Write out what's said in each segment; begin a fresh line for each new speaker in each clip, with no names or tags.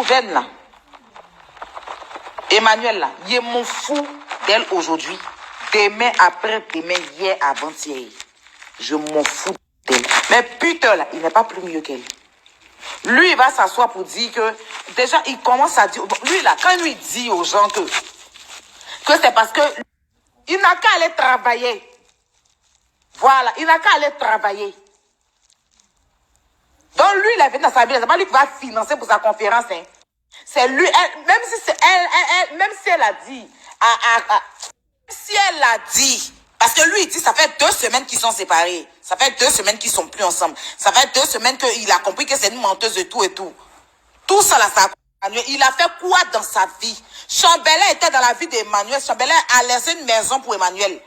Couvaine, là. Emmanuel, là. Il m'en fout d'elle aujourd'hui. Demain, après-demain, hier, avant-hier. Je m'en fous d'elle. Mais putain, là, il n'est pas plus mieux qu'elle. Lui, il va s'asseoir pour dire que... Déjà, il commence à dire... Lui, là, quand lui dit aux gens que c'est parce que... Il n'a qu'à aller travailler. Voilà, il n'a qu'à aller travailler. Donc, lui, il a venu dans sa vie. C'est pas lui qui va financer pour sa conférence. Hein. C'est lui. Même si c'est même si elle a dit... si elle a dit... Parce que lui, il dit, ça fait 2 semaines qu'ils sont séparés. Ça fait 2 semaines qu'ils sont plus ensemble. Ça fait 2 semaines qu'il a compris que c'est une menteuse et tout et tout. Tout ça, là, ça a... Il a fait quoi dans sa vie? Chambellan était dans la vie d'Emmanuel. Chambellan a laissé une maison pour Emmanuel.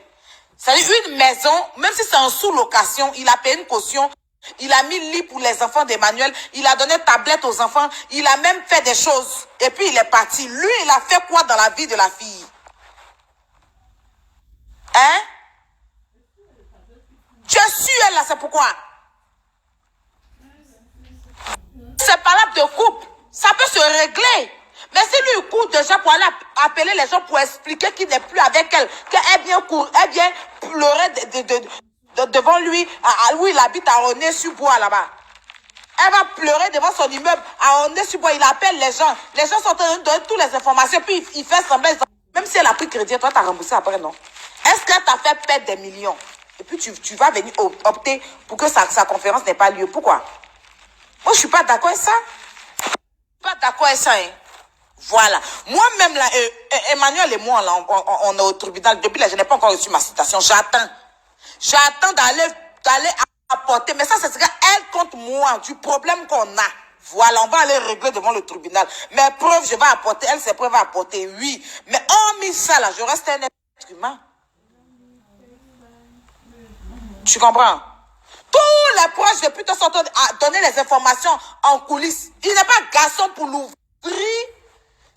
C'est-à-dire une maison, même si c'est en sous-location, il a payé une caution. Il a mis lit pour les enfants d'Emmanuel. Il a donné tablette aux enfants. Il a même fait des choses. Et puis, il est parti. Lui, il a fait quoi dans la vie de la fille? Hein? Tu es sûr, là, c'est pourquoi? C'est parable de couple. Ça peut se régler. Mais si lui, il court déjà pour aller appeler les gens pour expliquer qu'il n'est plus avec elle, qu'elle vient pleurer devant lui, où il habite à Aulnay-sur-Bois, là-bas. Elle va pleurer devant son immeuble à Aulnay-sur-Bois. Il appelle les gens. Les gens sont en train de donner toutes les informations. Puis il fait semblant. Même si elle a pris crédit, toi, tu as remboursé après, non? Est-ce qu'elle t'a fait perdre des millions? Et puis tu vas venir opter pour que sa conférence n'ait pas lieu. Pourquoi? Moi, je ne suis pas d'accord avec ça. Je ne suis pas d'accord avec ça, hein. Voilà. Moi-même, là, Emmanuel et moi, là, on est au tribunal. Depuis là, je n'ai pas encore reçu ma citation. J'attends. J'attends d'aller apporter. Mais ça, ce sera elle contre moi, du problème qu'on a. Voilà, on va aller régler devant le tribunal. Mes preuves, je vais apporter. Elle, ses preuves à apporter, oui. Mais hormis ça, là, je reste un être humain. Tu comprends? Tous les proches de pute sont à donner les informations en coulisses. Il n'est pas garçon pour l'ouvrir.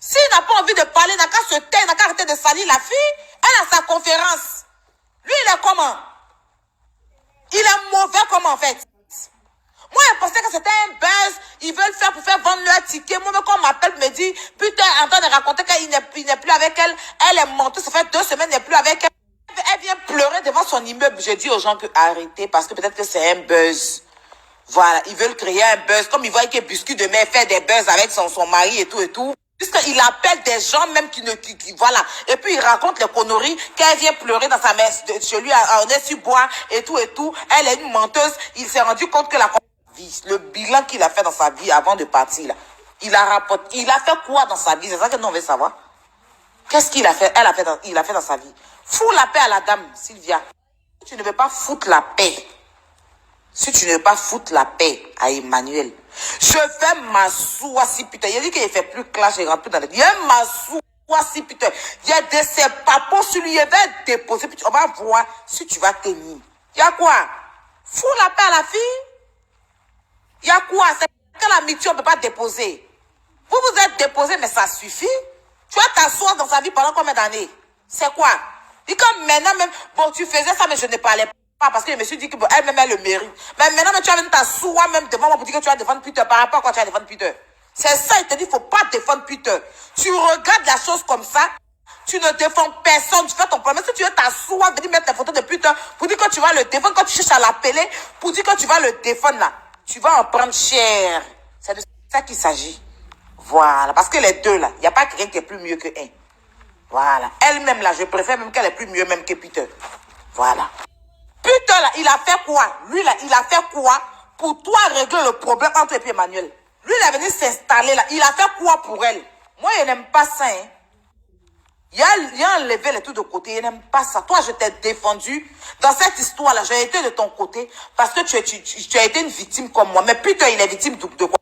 S'il n'a pas envie de parler, il n'a qu'à se taire, il n'a qu'à arrêter de salir la fille. Elle a sa conférence. Lui, il est comment? Il est mauvais comment, en fait? Moi, je pensais que c'était un buzz. Ils veulent faire pour faire vendre leur ticket. Moi, quand on m'appelle, me dit, putain, en train de raconter qu'il n'est plus avec elle. Elle est montée, ça fait 2 semaines, il n'est plus avec elle. Elle vient pleurer devant son immeuble. Je dis aux gens que arrêtez parce que peut-être que c'est un buzz. Voilà, ils veulent créer un buzz. Comme ils voient que Buscu demain fait des buzz avec son mari et tout et tout. Puisqu'il appelle des gens même qui voilà. Et puis il raconte les conneries qu'elle vient pleurer dans sa maison chez lui à Aulnay-sur-Bois et tout et tout. Elle est une menteuse. Il s'est rendu compte que le bilan qu'il a fait dans sa vie avant de partir là. Il a fait quoi dans sa vie? C'est ça que nous on veut savoir. Qu'est-ce qu'il a fait? Il a fait dans sa vie. Fous la paix à la dame, Sylvia. Si tu ne veux pas foutre la paix, si tu ne veux pas foutre la paix à Emmanuel, je vais m'asseoir si putain. Il a dit qu'il ne fait plus clash et rentre plus dans les... Il va m'asseoir si putain. Il y a de ses papos sur lui, il va déposer. Puis on va voir si tu vas tenir. Il y a quoi? Fous la paix à la fille. Il y a quoi? C'est que l'amitié, on ne peut pas déposer. Vous êtes déposé, mais ça suffit. Tu vas t'asseoir dans sa vie pendant combien d'années? C'est quoi? Et comme maintenant même, bon, tu faisais ça, mais je ne parlais pas parce que je me suis dit que bon, elle-même, elle le mérite. Mais maintenant, tu vas venir t'asseoir même devant moi pour dire que tu vas défendre Peter par rapport à quoi tu vas défendre Peter. C'est ça, il te dit, il ne faut pas défendre Peter. Tu regardes la chose comme ça, tu ne défends personne, tu fais ton problème. Si tu veux t'asseoir, venir mettre les photos de Peter pour dire que tu vas le défendre, quand tu cherches à l'appeler, pour dire que tu vas le défendre là, tu vas en prendre cher. C'est de ça qu'il s'agit. Voilà, parce que les deux là, il n'y a pas quelqu'un qui est plus mieux que un. Voilà. Elle-même, là, je préfère même qu'elle est plus mieux même que Peter. Voilà. Peter, là, il a fait quoi? Lui, là, il a fait quoi pour toi régler le problème entre et puis Emmanuel? Lui, il est venu s'installer, là. Il a fait quoi pour elle? Moi, je n'aime pas ça, hein. Il a enlevé les trucs de côté. Je n'aime pas ça. Toi, je t'ai défendu. Dans cette histoire-là, j'ai été de ton côté parce que tu as été une victime comme moi. Mais Peter, il est victime de quoi?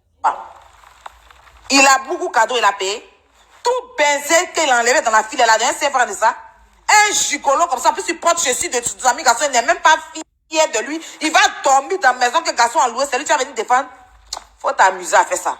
Il a beaucoup de cadeaux, il a payé. Tout baiser qu'il a enlevé dans la file, elle a donné 5 francs de ça. Un gigolo comme ça, en plus il porte chez lui de ses amis garçons, il n'est même pas fier de lui. Il va dormir dans la maison que le garçon a loué, c'est lui qui va venir défendre. Faut t'amuser à faire ça.